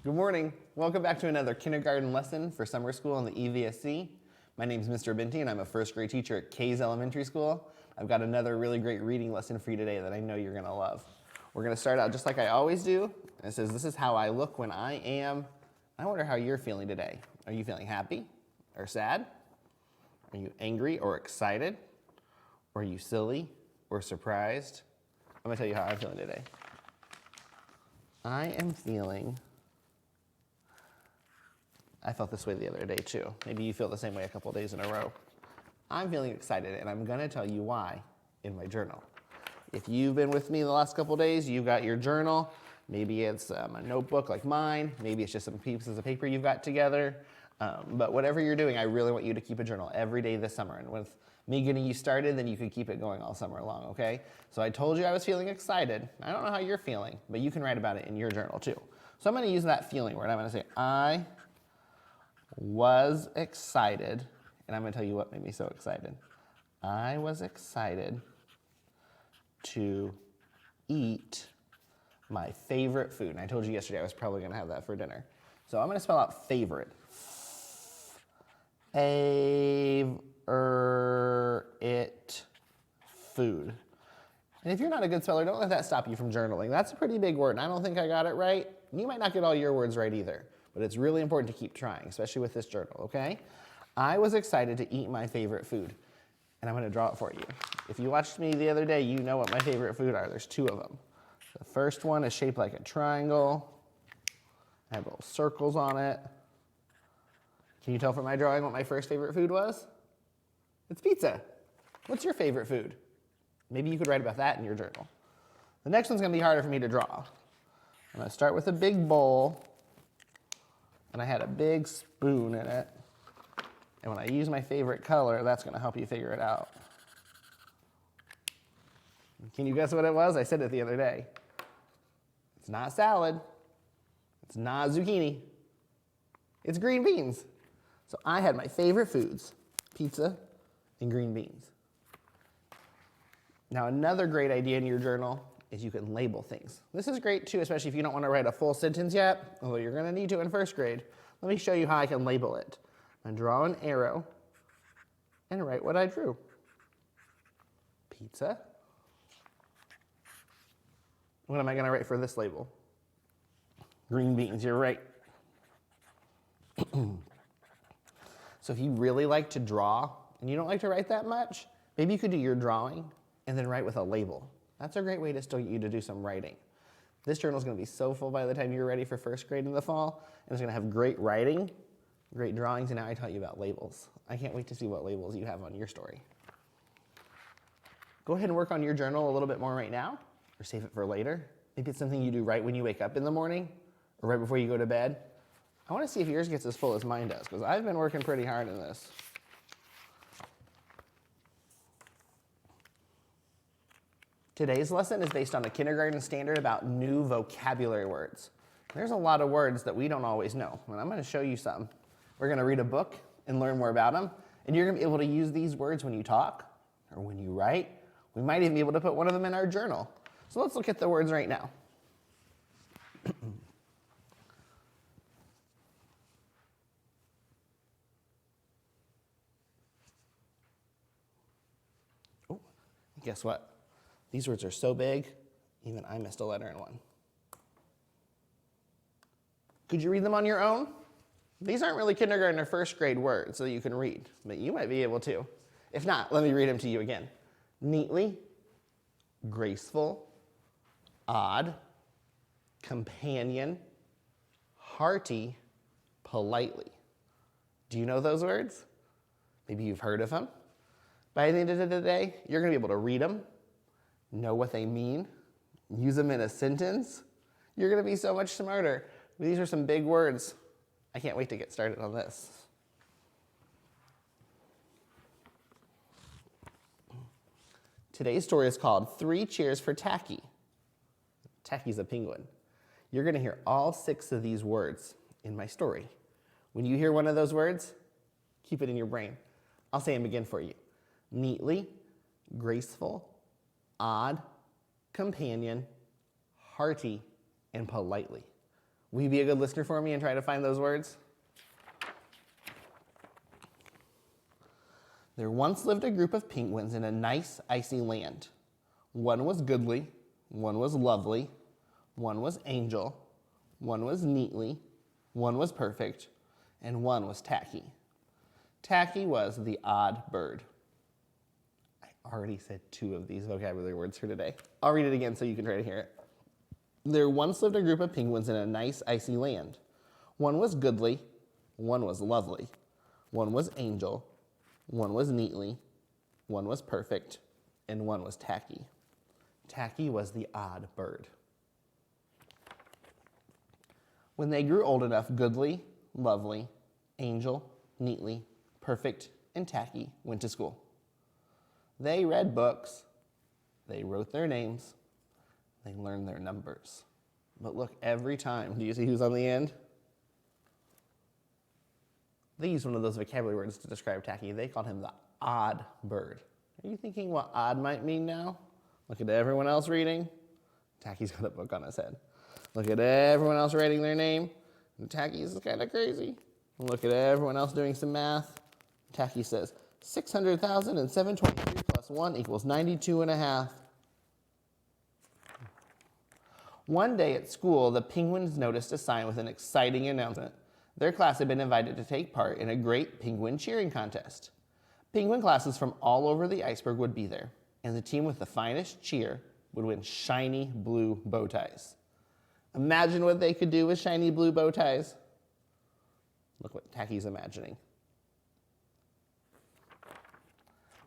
Good morning. Welcome back to another kindergarten lesson for summer school in the EVSC. My name is Mr. Binty and I'm a first grade teacher at Kays Elementary School. I've got another really great reading lesson for you today that I know you're going to love. We're going to start out just like I always do. It says, this is how I look when I am. I wonder how you're feeling today. Are you feeling happy or sad? Are you angry or excited? Or are you silly or surprised? I'm going to tell you how I'm feeling today. I am feeling, I felt this way the other day too. Maybe you feel the same way a couple days in a row. I'm feeling excited and I'm going to tell you why in my journal. If you've been with me the last couple days, you've got your journal. Maybe it's a notebook like mine. Maybe it's just some pieces of paper you've got together. But whatever you're doing, I really want you to keep a journal every day this summer. And with me getting you started, then you can keep it going all summer long, okay? So I told you I was feeling excited. I don't know how you're feeling, but you can write about it in your journal too. So I'm going to use that feeling word. I'm going to say, I was excited. And I'm going to tell you what made me so excited. I was excited to eat my favorite food. And I told you yesterday I was probably going to have that for dinner. So I'm going to spell out favorite. Favorite food. And if you're not a good speller, don't let that stop you from journaling. That's a pretty big word, and I don't think I got it right. You might not get all your words right either, but it's really important to keep trying, especially with this journal, okay? I was excited to eat my favorite food, and I'm going to draw it for you. If you watched me the other day, you know what my favorite food are. There's two of them. The first one is shaped like a triangle. I have little circles on it. Can you tell from my drawing what my first favorite food was? It's pizza. What's your favorite food? Maybe you could write about that in your journal. The next one's going to be harder for me to draw. I'm going to start with a big bowl, and I had a big spoon in it. And when I use my favorite color, that's going to help you figure it out. Can you guess what it was? I said it the other day. It's not salad. It's not zucchini. It's green beans. So I had my favorite foods, pizza and green beans. Now another great idea in your journal is you can label things. This is great too, especially if you don't want to write a full sentence yet, although you're going to need to in first grade. Let me show you how I can label it. I draw an arrow and write what I drew. Pizza. What am I going to write for this label? Green beans, you're right. So if you really like to draw and you don't like to write that much, maybe you could do your drawing and then write with a label. That's a great way to still get you to do some writing. This journal is going to be so full by the time you're ready for first grade in the fall, and it's going to have great writing, great drawings, and now I taught you about labels. I can't wait to see what labels you have on your story. Go ahead and work on your journal a little bit more right now, or save it for later. Maybe it's something you do right when you wake up in the morning, or right before you go to bed. I want to see if yours gets as full as mine does, because I've been working pretty hard in this. Today's lesson is based on a kindergarten standard about new vocabulary words. There's a lot of words that we don't always know, and I'm going to show you some. We're going to read a book and learn more about them, and you're going to be able to use these words when you talk or when you write. We might even be able to put one of them in our journal. So let's look at the words right now. Oh, guess what? These words are so big, even I missed a letter in one. Could you read them on your own? These aren't really kindergarten or first grade words that you can read, but you might be able to. If not, let me read them to you again. Neatly, graceful, odd, companion, hearty, politely. Do you know those words? Maybe you've heard of them. By the end of the day, you're going to be able to read them, know what they mean, use them in a sentence. You're going to be so much smarter. These are some big words. I can't wait to get started on this. Today's story is called 3 Cheers for Tacky. Tacky's a penguin. You're going to hear all 6 of these words in my story. When you hear one of those words, keep it in your brain. I'll say them again for you. Neatly, graceful, odd, companion, hearty, and politely. Will you be a good listener for me and try to find those words? There once lived a group of penguins in a nice, icy land. One was goodly, one was lovely, one was angel, one was neatly, one was perfect, and one was tacky. Tacky was the odd bird. I already said 2 of these vocabulary words for today. I'll read it again so you can try to hear it. There once lived a group of penguins in a nice, icy land. One was goodly, one was lovely, one was angel, one was neatly, one was perfect, and one was tacky. Tacky was the odd bird. When they grew old enough, goodly, lovely, angel, neatly, perfect, and tacky went to school. They read books, they wrote their names, they learned their numbers. But look, every time, do you see who's on the end? They used one of those vocabulary words to describe tacky. They called him the odd bird. Are you thinking what odd might mean now? Look at everyone else reading. Tacky's got a book on his head. Look at everyone else writing their name. And Tacky's kind of crazy. Look at everyone else doing some math. Tacky says, 600,000 and 723 plus 1 equals 92.5. One day at school, the penguins noticed a sign with an exciting announcement. Their class had been invited to take part in a great penguin cheering contest. Penguin classes from all over the iceberg would be there, and the team with the finest cheer would win shiny blue bow ties. Imagine what they could do with shiny blue bow ties. Look what Tacky's imagining.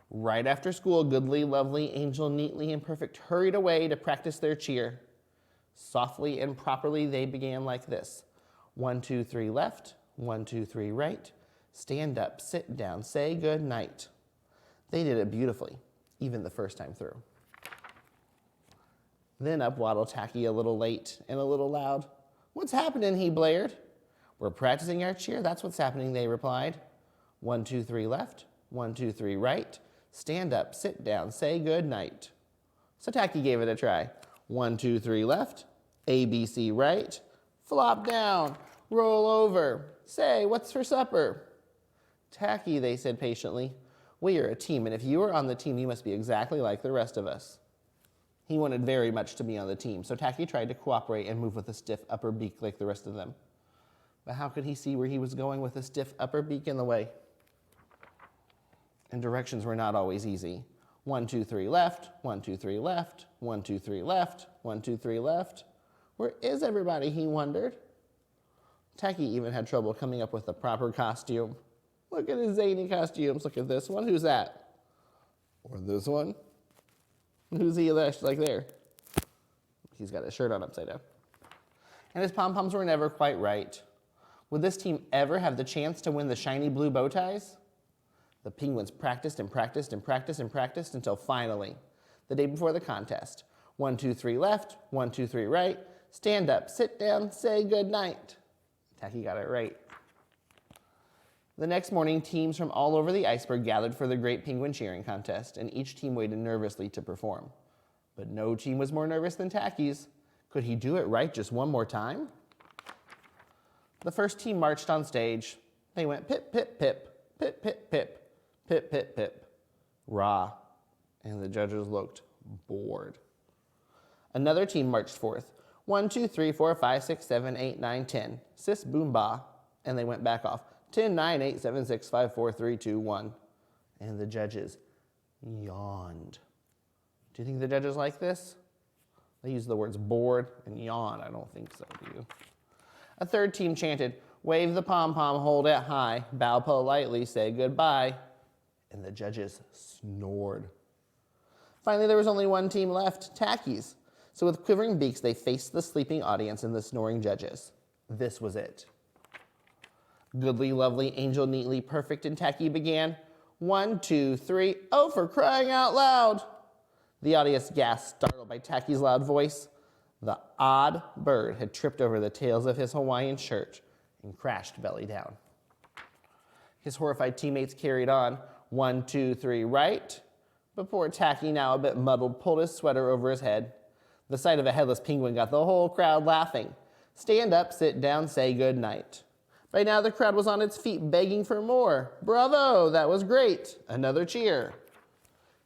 Right after school, goodly, lovely, angel, neatly, and perfect hurried away to practice their cheer. Softly and properly, they began like this. 1, 2, 3 left, 1, 2, 3 right. Stand up, sit down, say good night. They did it beautifully, even the first time through. Then up waddled Tacky a little late and a little loud. What's happening, he blared. We're practicing our cheer, that's what's happening, they replied. 1, 2, 3 left, 1, 2, 3 right. Stand up, sit down, say good night. So Tacky gave it a try. 1, 2, 3 left, ABC right. Flop down, roll over, say what's for supper. Tacky, they said patiently, we are a team, and if you are on the team, you must be exactly like the rest of us. He wanted very much to be on the team, so Tacky tried to cooperate and move with a stiff upper beak like the rest of them. But how could he see where he was going with a stiff upper beak in the way? And directions were not always easy. 1, 2, 3 left, 1, 2, 3 left, 1, 2, 3 left, 1, 2, 3 left. Where is everybody, he wondered. Tacky even had trouble coming up with the proper costume. Look at his zany costumes. Look at this one. Who's that? Or this one? Who's he like there? He's got his shirt on upside down. And his pom-poms were never quite right. Would this team ever have the chance to win the shiny blue bow ties? The penguins practiced and practiced and practiced and practiced until finally, the day before the contest, 1, 2, 3 left, 1, 2, 3 right, stand up, sit down, say good night. Tacky got it right. The next morning, teams from all over the iceberg gathered for the great penguin cheering contest, and each team waited nervously to perform. But no team was more nervous than Tacky's. Could he do it right just one more time? The first team marched on stage. They went pip, pip, pip, pip, pip, pip, pip, pip, pip, rah, and the judges looked bored. Another team marched forth. 1, 2, 3, 4, 5, 6, 7, 8, 9, 10. Sis, boom, bah, and they went back off. 10, 9, 8, 7, 6, 5, 4, 3, 2, 1. And the judges yawned. Do you think the judges like this? They use the words bored and yawn. I don't think so, do you? A third team chanted, wave the pom-pom, hold it high, bow politely, say goodbye. And the judges snored. Finally, there was only one team left, Tacky's. So with quivering beaks, they faced the sleeping audience and the snoring judges. This was it. Goodly, lovely, angel, neatly, perfect, and Tacky began. 1, 2, 3, oh, for crying out loud. The audience gasped, startled by Tacky's loud voice. The odd bird had tripped over the tails of his Hawaiian shirt and crashed belly down. His horrified teammates carried on. 1, 2, 3, right. But poor Tacky, now a bit muddled, pulled his sweater over his head. The sight of a headless penguin got the whole crowd laughing. Stand up, sit down, say good night. By now the crowd was on its feet begging for more. Bravo, that was great. Another cheer.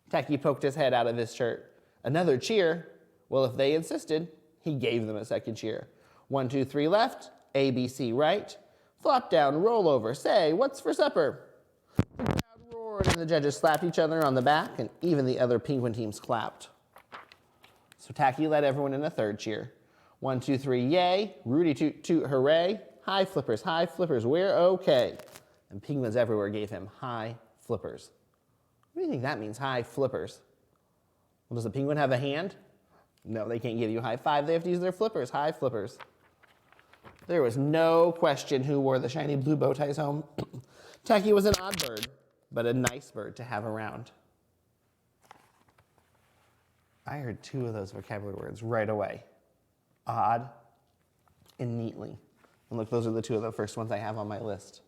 Tacky poked his head out of his shirt. Another cheer? Well, if they insisted, he gave them a second cheer. 1, 2, 3 left, ABC right. Flop down, roll over, say, what's for supper? The crowd roared and the judges slapped each other on the back and even the other penguin teams clapped. So Tacky led everyone in a third cheer. 1, 2, 3, yay. Rudy toot toot, hooray. High flippers, we're okay. And penguins everywhere gave him high flippers. What do you think that means, high flippers? Well, does a penguin have a hand? No, they can't give you a high five. They have to use their flippers, high flippers. There was no question who wore the shiny blue bow ties home. Tacky was an odd bird, but a nice bird to have around. I heard 2 of those vocabulary words right away. Odd and neatly. And look, those are the 2 of the first ones I have on my list.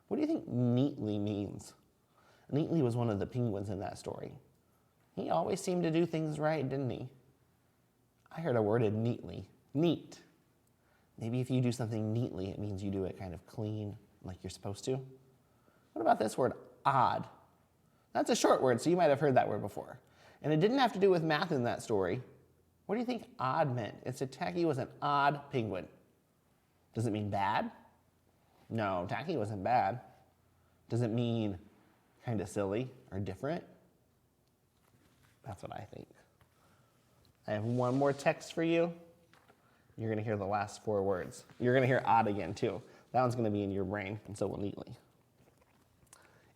What do you think neatly means? Neatly was one of the penguins in that story. He always seemed to do things right, didn't he? I heard a word in neatly. Neat. Maybe if you do something neatly, it means you do it kind of clean, like you're supposed to. What about this word, odd? That's a short word, so you might have heard that word before. And it didn't have to do with math in that story. What do you think odd meant? It said Tacky was an odd penguin. Does it mean bad? No, Tacky wasn't bad. Does it mean kind of silly or different? That's what I think. I have one more text for you. You're going to hear the last 4 words. You're going to hear odd again, too. That one's going to be in your brain, and so will neatly.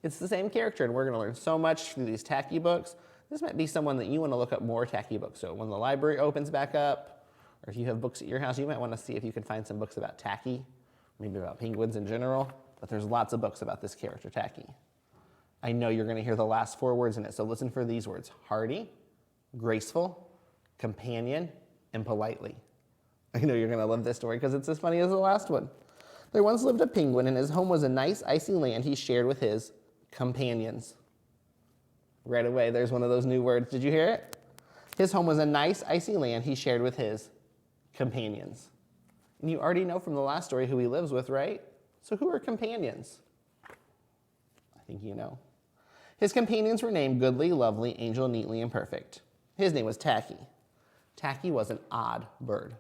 It's the same character, and we're going to learn so much through these Tacky books. This might be someone that you want to look up more Tacky books. So when the library opens back up, or if you have books at your house, you might want to see if you can find some books about Tacky, maybe about penguins in general. But there's lots of books about this character, Tacky. I know you're going to hear the last 4 words in it, so listen for these words. Hearty, graceful, companion, and politely. I know you're going to love this story because it's as funny as the last one. There once lived a penguin, and his home was a nice, icy land he shared with his companions. Right away, there's one of those new words. Did you hear it? His home was a nice, icy land he shared with his companions. And you already know from the last story who he lives with, right? So who are companions? I think you know. His companions were named Goodly, Lovely, Angel, Neatly, and Perfect. His name was Tacky. Tacky was an odd bird.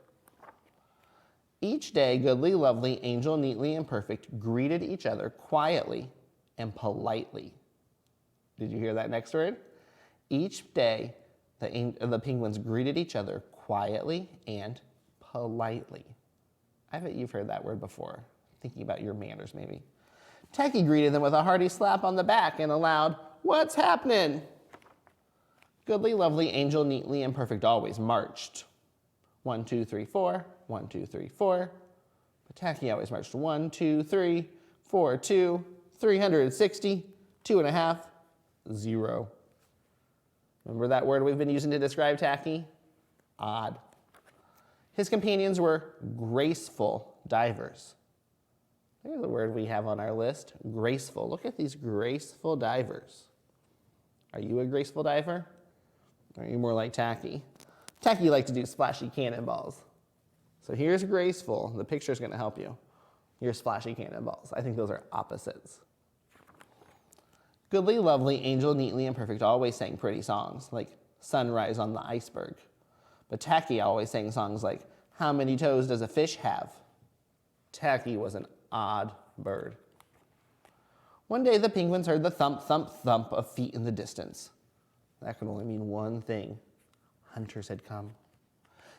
Each day, Goodly, Lovely, Angel, Neatly, and Perfect greeted each other quietly and politely. Did you hear that next word? Each day, the penguins greeted each other quietly and politely. I bet you've heard that word before, thinking about your manners maybe. Tacky greeted them with a hearty slap on the back and a loud, "What's happening?" Goodly, Lovely, Angel, Neatly, and Perfect always marched. 1, 2, 3, 4, 1, 2, 3, 4. But Tacky always marched 1, 2, 3, 4, 2, 360, 2.5, 0. Remember that word we've been using to describe Tacky? Odd. His companions were graceful divers. There's a word we have on our list, graceful. Look at these graceful divers. Are you a graceful diver? Or are you more like Tacky? Tacky liked to do splashy cannonballs. So here's graceful. The picture's going to help you. Here's splashy cannonballs. I think those are opposites. Goodly, Lovely, Angel, Neatly, and Perfect always sang pretty songs, like Sunrise on the Iceberg. But Tacky always sang songs like, How many toes does a fish have? Tacky was an odd bird. One day the penguins heard the thump, thump, thump of feet in the distance. That could only mean one thing. Hunters had come.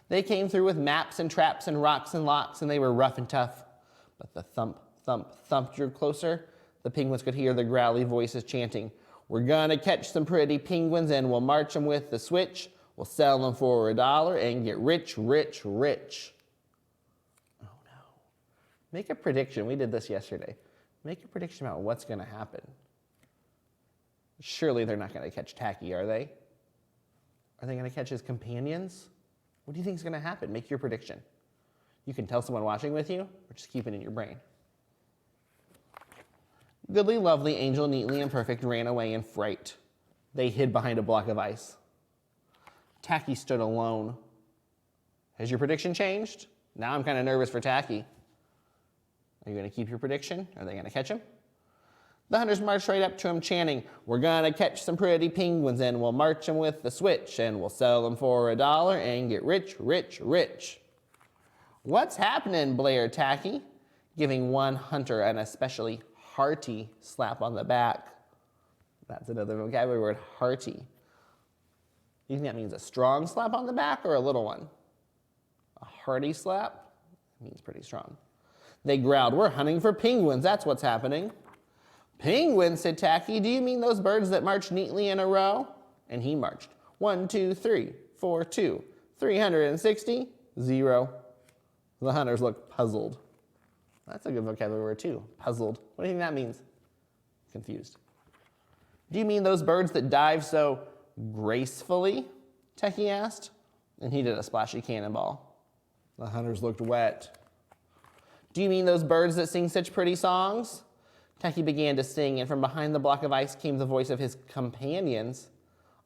They came through with maps and traps and rocks and locks, and they were rough and tough. But the thump, thump, thump drew closer. The penguins could hear the growly voices chanting, We're gonna catch some pretty penguins and we'll march them with the switch. We'll sell them for $1 and get rich, rich, rich. Oh no. Make a prediction. We did this yesterday. Make a prediction about what's gonna happen. Surely they're not gonna catch Tacky, are they? Are they gonna catch his companions? What do you think is gonna happen? Make your prediction. You can tell someone watching with you, or just keep it in your brain. Goodly, Lovely, Angel, Neatly, and Perfect ran away in fright. They hid behind a block of ice. Tacky stood alone. Has your prediction changed? Now I'm kind of nervous for Tacky. Are you going to keep your prediction? Are they going to catch him? The hunters marched right up to him chanting, "We're going to catch some pretty penguins and we'll march them with the switch and we'll sell them for $1 and get rich, rich, rich." "What's happening?" blared Tacky, giving one hunter an especially hearty slap on the back. That's another vocabulary word, hearty. You think that means a strong slap on the back or a little one? A hearty slap means pretty strong. They growled, "We're hunting for penguins, that's what's happening." "Penguins," said Tacky, "do you mean those birds that march neatly in a row?" And he marched. 1, 2, 3, 4, 2, 360, 0. The hunters looked puzzled. That's a good vocabulary word too, puzzled. What do you think that means? Confused. "Do you mean those birds that dive so gracefully?" Tacky asked, and he did a splashy cannonball. The hunters looked wet. "Do you mean those birds that sing such pretty songs?" Tacky began to sing, and from behind the block of ice came the voice of his companions,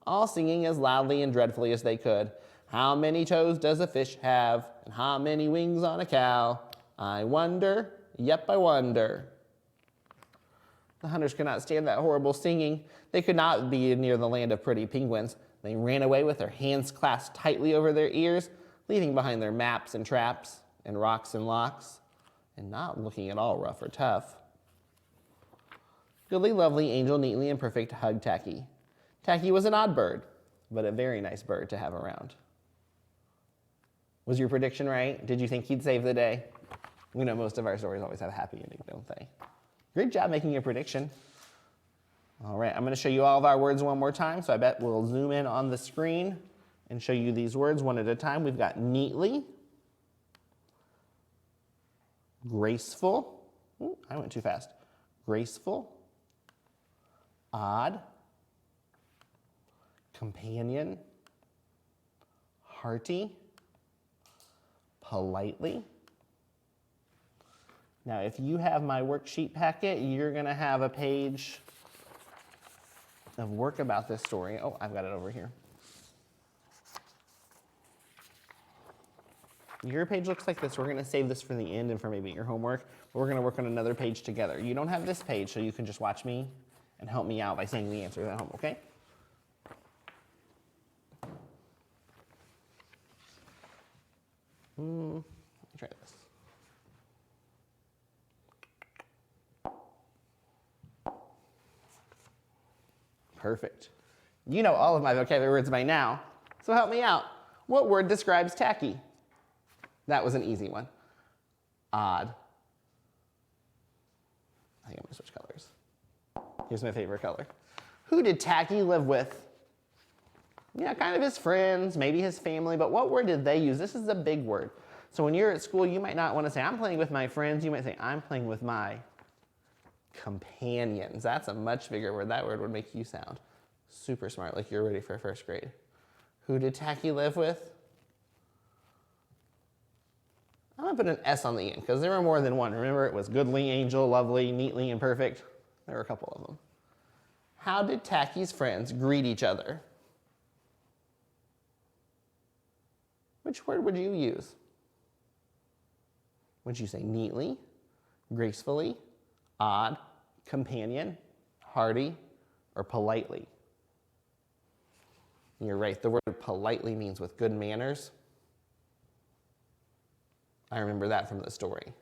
all singing as loudly and dreadfully as they could. "How many toes does a fish have? And how many wings on a cow? I wonder, yep, I wonder." The hunters could not stand that horrible singing. They could not be near the land of pretty penguins. They ran away with their hands clasped tightly over their ears, leaving behind their maps and traps and rocks and locks, and not looking at all rough or tough. Goodly, lovely, angel, neatly, and perfect hugged Tacky. Tacky was an odd bird, but a very nice bird to have around. Was your prediction right? Did you think he'd save the day? We know most of our stories always have a happy ending, don't they? Great job making your prediction. All right, I'm going to show you all of our words one more time, so I bet we'll zoom in on the screen and show you these words one at a time. We've got neatly, graceful. Ooh, I went too fast. Graceful, odd, companion, hearty, politely. Now, if you have my worksheet packet, you're going to have a page of work about this story. Oh, I've got it over here. Your page looks like this. We're going to save this for the end and for maybe your homework, but we're going to work on another page together. You don't have this page, so you can just watch me and help me out by saying the answers at home, okay? Let me try this. Perfect. You know all of my vocabulary words by now, so help me out. What word describes tacky? That was an easy one. Odd. I think I'm gonna switch colors. Here's my favorite color. Who did Tacky live with? Yeah, kind of his friends, maybe his family, but what word did they use? This is a big word. So when you're at school, you might not want to say, I'm playing with my friends. You might say, I'm playing with my companions. That's a much bigger word. That word would make you sound super smart, like you're ready for first grade. Who did Tacky live with? I'm gonna put an S on the end because there were more than one. Remember, it was goodly, angel, lovely, neatly, and perfect. There were a couple of them. How did Tacky's friends greet each other? Which word would you use? Would you say neatly, gracefully, odd, companion, hearty, or politely? You're right, the word politely means with good manners. I remember that from the story.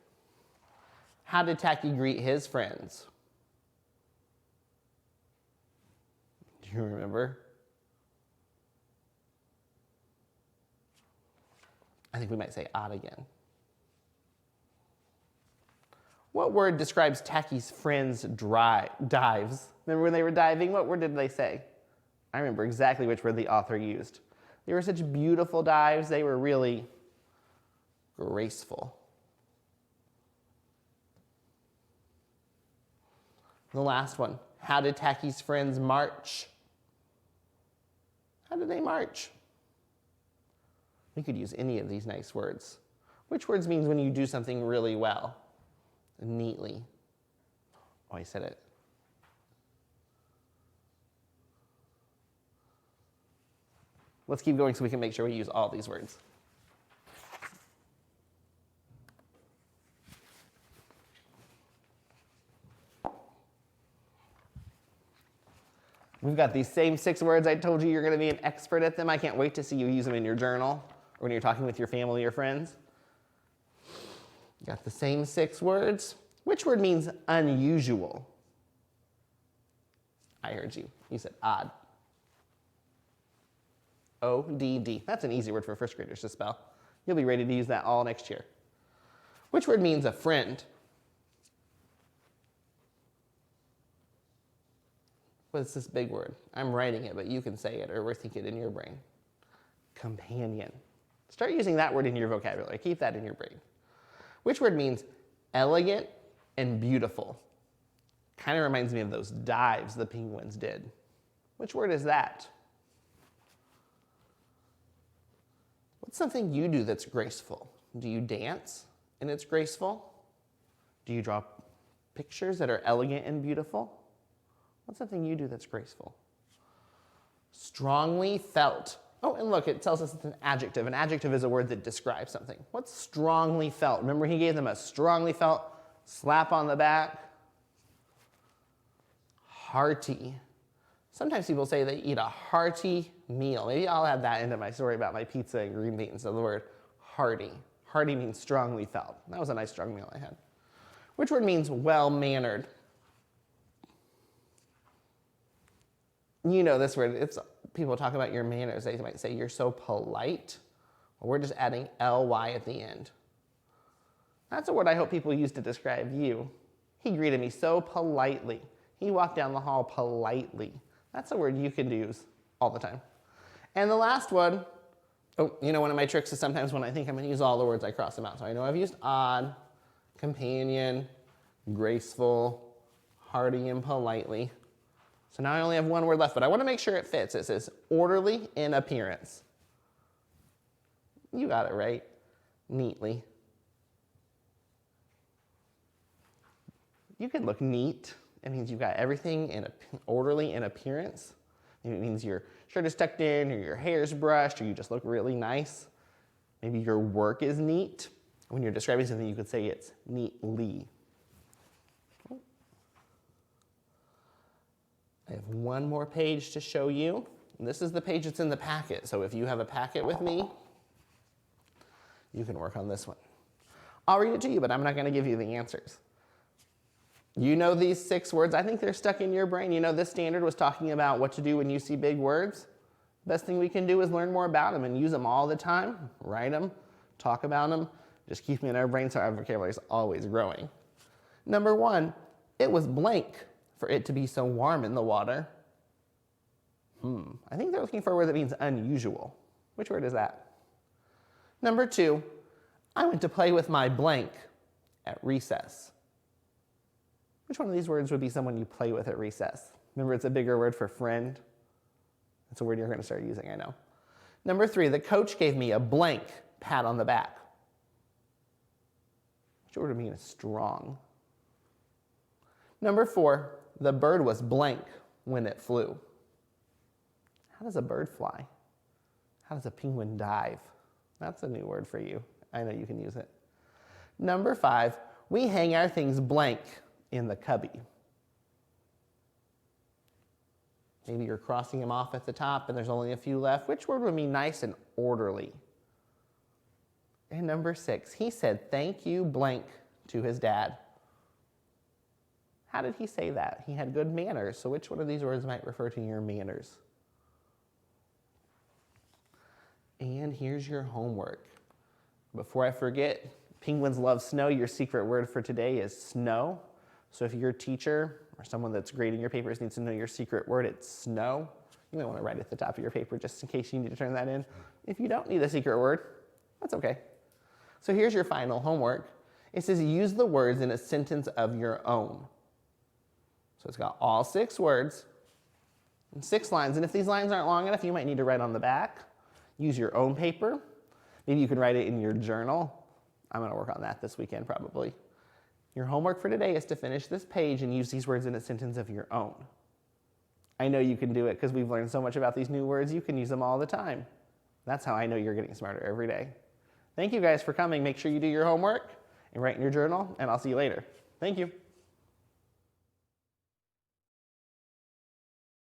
How did Tacky greet his friends? Do you remember? I think we might say odd again. What word describes Tacky's friends' dives? Remember when they were diving? What word did they say? I remember exactly which word the author used. They were such beautiful dives. They were really graceful. The last one. How did Tacky's friends march? How did they march? We could use any of these nice words. Which words means when you do something really well? Neatly. Oh, I said it. Let's keep going so we can make sure we use all these words. We've got these same 6 words. I told you you're going to be an expert at them. I can't wait to see you use them in your journal or when you're talking with your family or friends. Got the same 6 words. Which word means unusual? I heard you. You said odd. O-D-D. That's an easy word for first graders to spell. You'll be ready to use that all next year. Which word means a friend? What's this big word? I'm writing it, but you can say it or rethink it in your brain. Companion. Start using that word in your vocabulary. Keep that in your brain. Which word means elegant and beautiful? Kind of reminds me of those dives the penguins did. Which word is that? What's something you do that's graceful? Do you dance and it's graceful? Do you draw pictures that are elegant and beautiful? What's something you do that's graceful? Strongly felt. Oh, and look, it tells us it's an adjective. An adjective is a word that describes something. What's strongly felt? Remember, he gave them a strongly felt slap on the back. Hearty. Sometimes people say they eat a hearty meal. Maybe I'll add that into my story about my pizza and green beans. So the word hearty. Hearty means strongly felt. That was a nice strong meal I had. Which word means well-mannered? You know this word. It's people talk about your manners. They might say you're so polite. Well, we're just adding ly at the end. That's a word I hope people use to describe you. He greeted me so politely. He walked down the hall politely. That's a word you can use all the time. And the last one, oh, you know, one of my tricks is sometimes when I think I'm going to use all the words, I cross them out. So I know I've used odd, companion, graceful, hearty, and politely. So now I only have one word left, but I want to make sure it fits. It says orderly in appearance. You got it right. Neatly. You can look neat. It means you've got everything in orderly in appearance. It means your shirt is tucked in, or your hair is brushed, or you just look really nice. Maybe your work is neat. When you're describing something, you could say it's neatly. I have one more page to show you. And this is the page that's in the packet. So if you have a packet with me, you can work on this one. I'll read it to you, but I'm not going to give you the answers. You know these 6 words. I think they're stuck in your brain. You know this standard was talking about what to do when you see big words. Best thing we can do is learn more about them and use them all the time. Write them, talk about them. Just keep them in our brain so our vocabulary is always growing. Number 1, it was blank for it to be so warm in the water. I think they're looking for a word that means unusual. Which word is that? Number 2, I went to play with my blank at recess. Which one of these words would be someone you play with at recess? Remember, it's a bigger word for friend. It's a word you're going to start using, I know. Number 3, the coach gave me a blank pat on the back. Which word would mean strong? Number 4, the bird was blank when it flew. How does a bird fly? How does a penguin dive? That's a new word for you. I know you can use it. Number 5, we hang our things blank in the cubby. Maybe you're crossing them off at the top and there's only a few left. Which word would be nice and orderly? And number 6, he said thank you blank to his dad. How did he say that? He had good manners. So which one of these words might refer to your manners? And here's your homework. Before I forget, penguins love snow. Your secret word for today is snow. So if your teacher or someone that's grading your papers needs to know your secret word, it's snow. You might want to write it at the top of your paper just in case you need to turn that in. If you don't need a secret word, that's okay. So here's your final homework. It says use the words in a sentence of your own. So it's got all 6 words and 6 lines. And if these lines aren't long enough, you might need to write on the back. Use your own paper. Maybe you can write it in your journal. I'm going to work on that this weekend probably. Your homework for today is to finish this page and use these words in a sentence of your own. I know you can do it because we've learned so much about these new words. You can use them all the time. That's how I know you're getting smarter every day. Thank you guys for coming. Make sure you do your homework and write in your journal, and I'll see you later. Thank you.